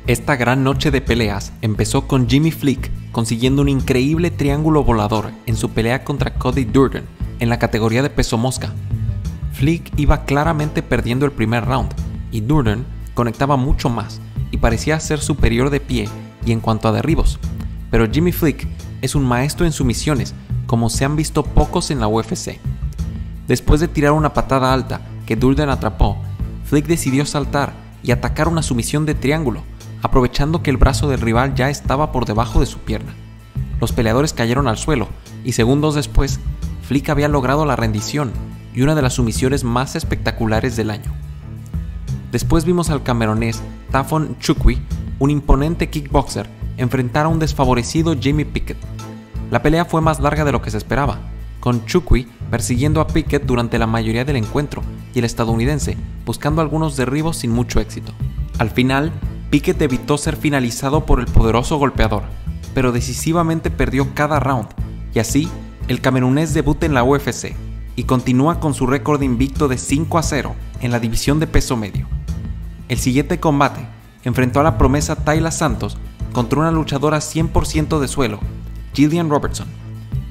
Esta gran noche de peleas empezó con Jimmy Flick consiguiendo un increíble triángulo volador en su pelea contra Cody Durden en la categoría de peso mosca. Flick iba claramente perdiendo el primer round y Durden conectaba mucho más y parecía ser superior de pie y en cuanto a derribos, pero Jimmy Flick es un maestro en sumisiones como se han visto pocos en la UFC. Después de tirar una patada alta que Durden atrapó, Flick decidió saltar y atacar una sumisión de triángulo, aprovechando que el brazo del rival ya estaba por debajo de su pierna. Los peleadores cayeron al suelo y segundos después, Flick había logrado la rendición y una de las sumisiones más espectaculares del año. Después vimos al camerunés Tafon Nchukwi, un imponente kickboxer, enfrentar a un desfavorecido Jamie Pickett. La pelea fue más larga de lo que se esperaba, con Nchukwi persiguiendo a Pickett durante la mayoría del encuentro y el estadounidense buscando algunos derribos sin mucho éxito. Al final, Pickett evitó ser finalizado por el poderoso golpeador, pero decisivamente perdió cada round, y así, el camerunés debuta en la UFC y continúa con su récord invicto de 5-0 en la división de peso medio. El siguiente combate enfrentó a la promesa Taila Santos contra una luchadora 100% de suelo, Gillian Robertson.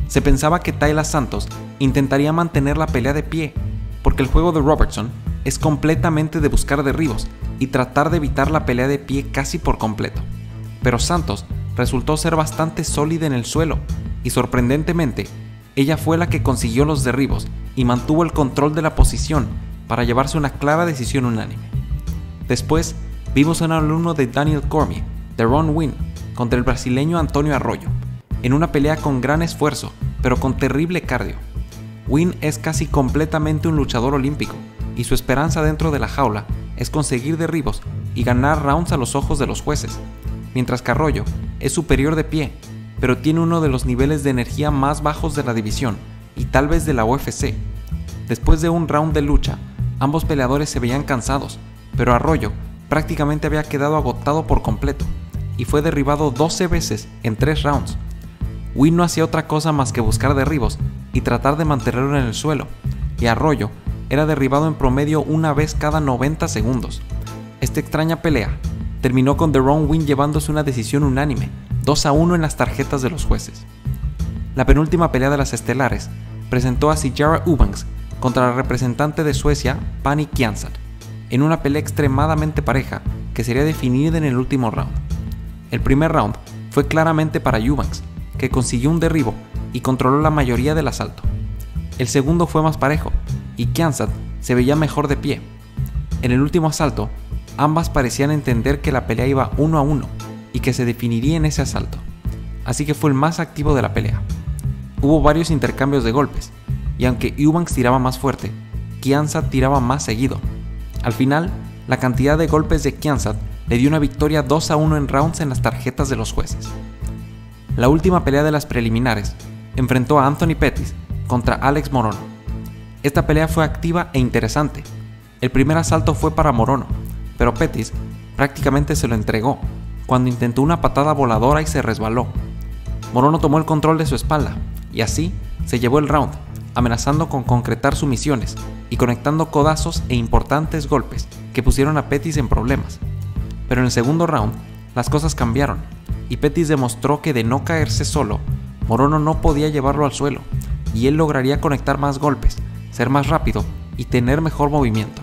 Se pensaba que Taila Santos intentaría mantener la pelea de pie, porque el juego de Robertson es completamente de buscar derribos y tratar de evitar la pelea de pie casi por completo. Pero Santos resultó ser bastante sólida en el suelo y sorprendentemente, ella fue la que consiguió los derribos y mantuvo el control de la posición para llevarse una clara decisión unánime. Después, vimos a un alumno de Daniel Cormier, Deron Winn, contra el brasileño Antonio Arroyo, en una pelea con gran esfuerzo, pero con terrible cardio. Winn es casi completamente un luchador olímpico, y su esperanza dentro de la jaula es conseguir derribos y ganar rounds a los ojos de los jueces, mientras que Arroyo es superior de pie, pero tiene uno de los niveles de energía más bajos de la división y tal vez de la UFC. Después de un round de lucha, ambos peleadores se veían cansados, pero Arroyo prácticamente había quedado agotado por completo y fue derribado 12 veces en 3 rounds. Winn no hacía otra cosa más que buscar derribos y tratar de mantenerlo en el suelo, y Arroyo era derribado en promedio una vez cada 90 segundos. Esta extraña pelea terminó con Deron Winn llevándose una decisión unánime, 2-1 en las tarjetas de los jueces. La penúltima pelea de las estelares presentó a Sijara Eubanks contra la representante de Suecia, Pannie Kianzad, en una pelea extremadamente pareja que sería definida en el último round. El primer round fue claramente para Eubanks, que consiguió un derribo y controló la mayoría del asalto. El segundo fue más parejo, y Kianzad se veía mejor de pie. En el último asalto, ambas parecían entender que la pelea iba 1-1 y que se definiría en ese asalto, así que fue el más activo de la pelea. Hubo varios intercambios de golpes, y aunque Eubanks tiraba más fuerte, Kianzad tiraba más seguido. Al final, la cantidad de golpes de Kianzad le dio una victoria 2-1 en rounds en las tarjetas de los jueces. La última pelea de las preliminares enfrentó a Anthony Pettis contra Alex Morono. Esta pelea fue activa e interesante. El primer asalto fue para Morono, pero Pettis prácticamente se lo entregó cuando intentó una patada voladora y se resbaló. Morono tomó el control de su espalda y así se llevó el round, amenazando con concretar sumisiones y conectando codazos e importantes golpes que pusieron a Pettis en problemas. Pero en el segundo round, las cosas cambiaron y Pettis demostró que de no caerse solo, Morono no podía llevarlo al suelo y él lograría conectar más golpes, ser más rápido y tener mejor movimiento.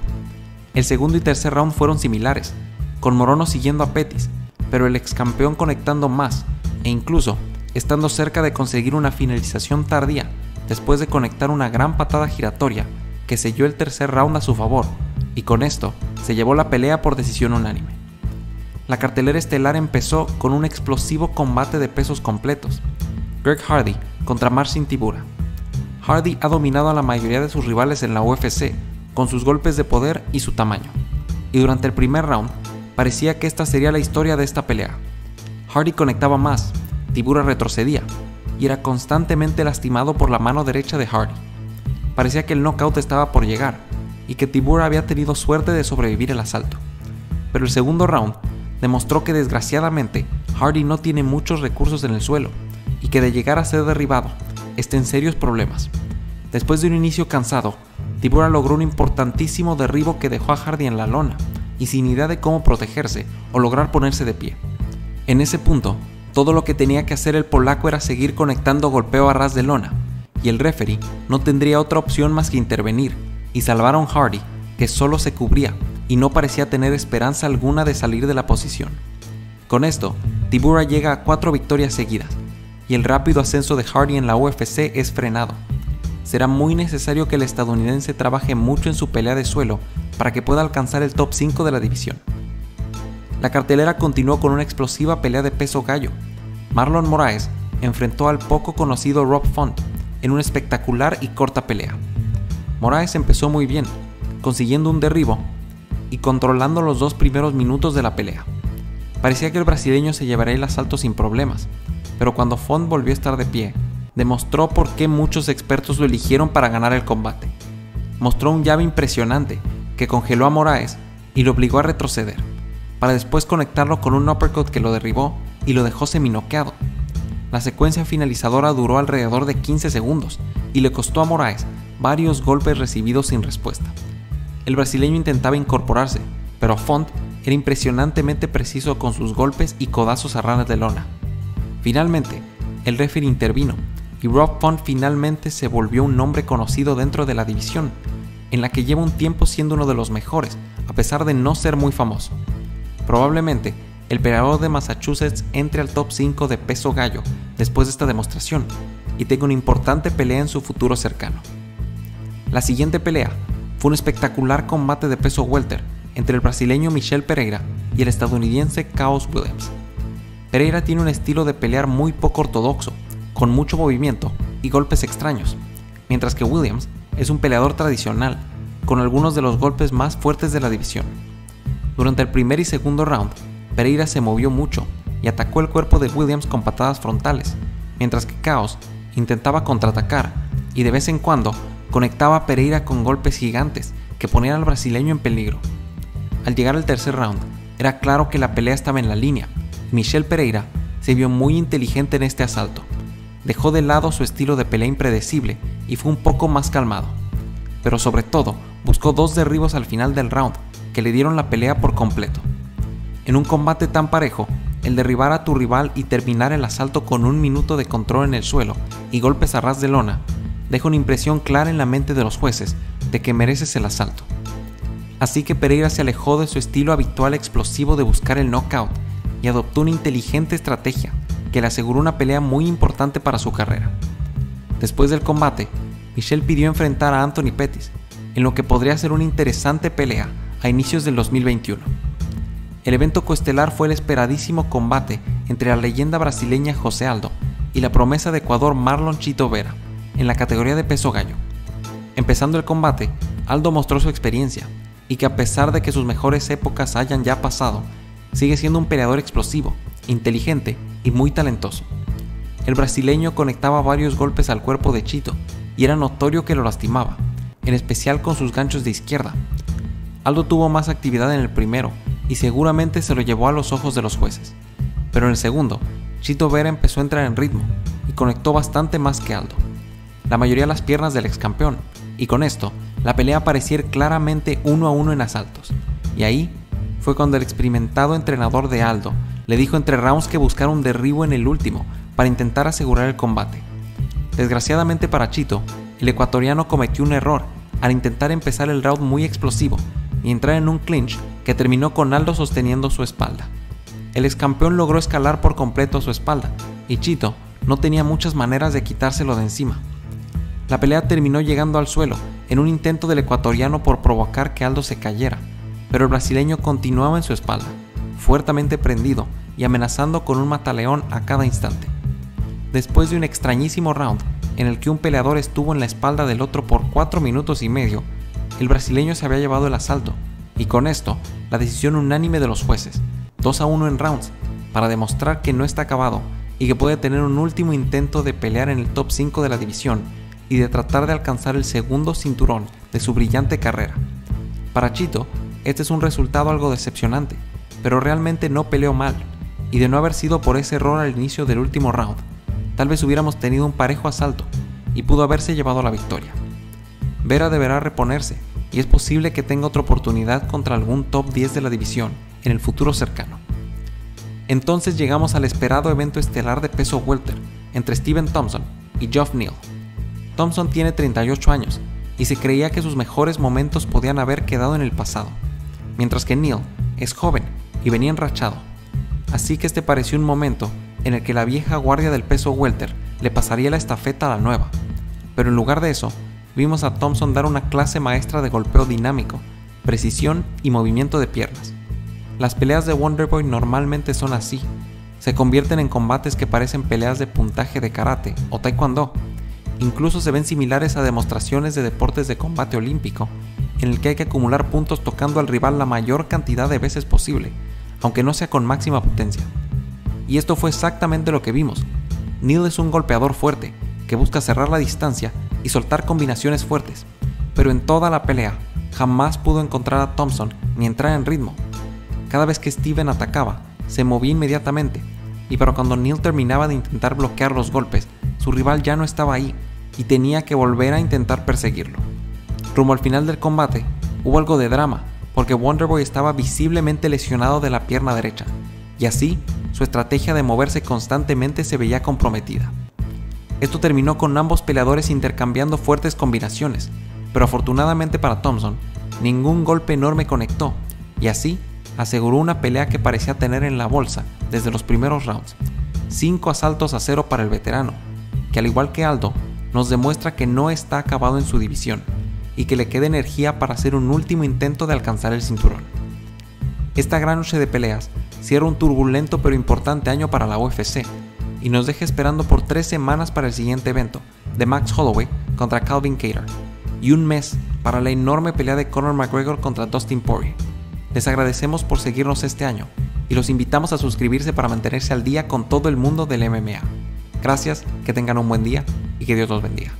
El segundo y tercer round fueron similares, con Morono siguiendo a Pettis, pero el ex campeón conectando más e incluso estando cerca de conseguir una finalización tardía después de conectar una gran patada giratoria que selló el tercer round a su favor, y con esto se llevó la pelea por decisión unánime. La cartelera estelar empezó con un explosivo combate de pesos completos. Greg Hardy contra Marcin Tybura. Hardy ha dominado a la mayoría de sus rivales en la UFC con sus golpes de poder y su tamaño, y durante el primer round parecía que esta sería la historia de esta pelea. Hardy conectaba más, Tybura retrocedía, y era constantemente lastimado por la mano derecha de Hardy. Parecía que el knockout estaba por llegar, y que Tybura había tenido suerte de sobrevivir el asalto. Pero el segundo round demostró que desgraciadamente Hardy no tiene muchos recursos en el suelo, y que de llegar a ser derribado, está en serios problemas. Después de un inicio cansado, Tybura logró un importantísimo derribo que dejó a Hardy en la lona, y sin idea de cómo protegerse o lograr ponerse de pie. En ese punto, todo lo que tenía que hacer el polaco era seguir conectando golpeo a ras de lona, y el referee no tendría otra opción más que intervenir y salvar a un Hardy que solo se cubría y no parecía tener esperanza alguna de salir de la posición. Con esto, Tybura llega a 4 victorias seguidas, y el rápido ascenso de Hardy en la UFC es frenado. Será muy necesario que el estadounidense trabaje mucho en su pelea de suelo para que pueda alcanzar el top 5 de la división. La cartelera continuó con una explosiva pelea de peso gallo. Marlon Moraes enfrentó al poco conocido Rob Font en una espectacular y corta pelea. Moraes empezó muy bien, consiguiendo un derribo y controlando los 2 primeros minutos de la pelea. Parecía que el brasileño se llevaría el asalto sin problemas, pero cuando Font volvió a estar de pie, demostró por qué muchos expertos lo eligieron para ganar el combate. Mostró un jab impresionante que congeló a Moraes y lo obligó a retroceder, para después conectarlo con un uppercut que lo derribó y lo dejó seminoqueado. La secuencia finalizadora duró alrededor de 15 segundos y le costó a Moraes varios golpes recibidos sin respuesta. El brasileño intentaba incorporarse, pero Font era impresionantemente preciso con sus golpes y codazos a ras de lona. Finalmente, el referee intervino y Rob Font finalmente se volvió un nombre conocido dentro de la división, en la que lleva un tiempo siendo uno de los mejores, a pesar de no ser muy famoso. Probablemente, el peleador de Massachusetts entre al top 5 de peso gallo después de esta demostración y tenga una importante pelea en su futuro cercano. La siguiente pelea fue un espectacular combate de peso welter entre el brasileño Michel Pereira y el estadounidense Khaos Williams. Pereira tiene un estilo de pelear muy poco ortodoxo, con mucho movimiento y golpes extraños, mientras que Williams es un peleador tradicional, con algunos de los golpes más fuertes de la división. Durante el primer y segundo round, Pereira se movió mucho y atacó el cuerpo de Williams con patadas frontales, mientras que Khaos intentaba contraatacar y de vez en cuando conectaba a Pereira con golpes gigantes que ponían al brasileño en peligro. Al llegar al tercer round, era claro que la pelea estaba en la línea y Michel Pereira se vio muy inteligente en este asalto. Dejó de lado su estilo de pelea impredecible y fue un poco más calmado, pero sobre todo buscó 2 derribos al final del round que le dieron la pelea por completo. En un combate tan parejo, el derribar a tu rival y terminar el asalto con 1 minuto de control en el suelo y golpes a ras de lona deja una impresión clara en la mente de los jueces de que mereces el asalto. Así que Pereira se alejó de su estilo habitual explosivo de buscar el knockout y adoptó una inteligente estrategia que le aseguró una pelea muy importante para su carrera. Después del combate, Michel pidió enfrentar a Anthony Pettis, en lo que podría ser una interesante pelea a inicios del 2021. El evento coestelar fue el esperadísimo combate entre la leyenda brasileña José Aldo y la promesa de Ecuador Marlon Chito Vera, en la categoría de peso gallo. Empezando el combate, Aldo mostró su experiencia y que a pesar de que sus mejores épocas hayan ya pasado, sigue siendo un peleador explosivo, inteligente y muy talentoso. El brasileño conectaba varios golpes al cuerpo de Chito y era notorio que lo lastimaba, en especial con sus ganchos de izquierda. Aldo tuvo más actividad en el primero y seguramente se lo llevó a los ojos de los jueces, pero en el segundo, Chito Vera empezó a entrar en ritmo y conectó bastante más que Aldo, la mayoría a las piernas del ex campeón, y con esto la pelea parecía ir claramente 1 a 1 en asaltos, y ahí fue cuando el experimentado entrenador de Aldo le dijo entre rounds que buscara un derribo en el último para intentar asegurar el combate. Desgraciadamente para Chito, el ecuatoriano cometió un error al intentar empezar el round muy explosivo y entrar en un clinch que terminó con Aldo sosteniendo su espalda. El ex campeón logró escalar por completo a su espalda y Chito no tenía muchas maneras de quitárselo de encima. La pelea terminó llegando al suelo en un intento del ecuatoriano por provocar que Aldo se cayera, pero el brasileño continuaba en su espalda, fuertemente prendido y amenazando con un mataleón a cada instante. Después de un extrañísimo round en el que un peleador estuvo en la espalda del otro por 4 minutos y medio, el brasileño se había llevado el asalto, y con esto la decisión unánime de los jueces, 2 a 1 en rounds, para demostrar que no está acabado y que puede tener un último intento de pelear en el top 5 de la división y de tratar de alcanzar el segundo cinturón de su brillante carrera. Para Chito, este es un resultado algo decepcionante, pero realmente no peleó mal, y de no haber sido por ese error al inicio del último round, tal vez hubiéramos tenido un parejo asalto y pudo haberse llevado la victoria. Vera deberá reponerse y es posible que tenga otra oportunidad contra algún top 10 de la división en el futuro cercano. Entonces llegamos al esperado evento estelar de peso welter entre Stephen Thompson y Geoff Neal. Thompson tiene 38 años y se creía que sus mejores momentos podían haber quedado en el pasado, mientras que Neal es joven y venía enrachado. Así que este pareció un momento en el que la vieja guardia del peso welter le pasaría la estafeta a la nueva, pero en lugar de eso, vimos a Thompson dar una clase maestra de golpeo dinámico, precisión y movimiento de piernas. Las peleas de Wonderboy normalmente son así, se convierten en combates que parecen peleas de puntaje de karate o taekwondo. Incluso se ven similares a demostraciones de deportes de combate olímpico, en el que hay que acumular puntos tocando al rival la mayor cantidad de veces posible, aunque no sea con máxima potencia. Y esto fue exactamente lo que vimos. Neal es un golpeador fuerte, que busca cerrar la distancia y soltar combinaciones fuertes, pero en toda la pelea jamás pudo encontrar a Thompson ni entrar en ritmo. Cada vez que Steven atacaba, se movía inmediatamente, y para cuando Neal terminaba de intentar bloquear los golpes, su rival ya no estaba ahí y tenía que volver a intentar perseguirlo. Rumbo al final del combate, hubo algo de drama, porque Wonderboy estaba visiblemente lesionado de la pierna derecha, y así su estrategia de moverse constantemente se veía comprometida. Esto terminó con ambos peleadores intercambiando fuertes combinaciones, pero afortunadamente para Thompson, ningún golpe enorme conectó, y así aseguró una pelea que parecía tener en la bolsa desde los primeros rounds. 5-0 para el veterano, que al igual que Aldo, nos demuestra que no está acabado en su división y que le queda energía para hacer un último intento de alcanzar el cinturón. Esta gran noche de peleas cierra un turbulento pero importante año para la UFC y nos deja esperando por 3 semanas para el siguiente evento de Max Holloway contra Calvin Kattar y un mes para la enorme pelea de Conor McGregor contra Dustin Poirier. Les agradecemos por seguirnos este año y los invitamos a suscribirse para mantenerse al día con todo el mundo del MMA. Gracias, que tengan un buen día y que Dios los bendiga.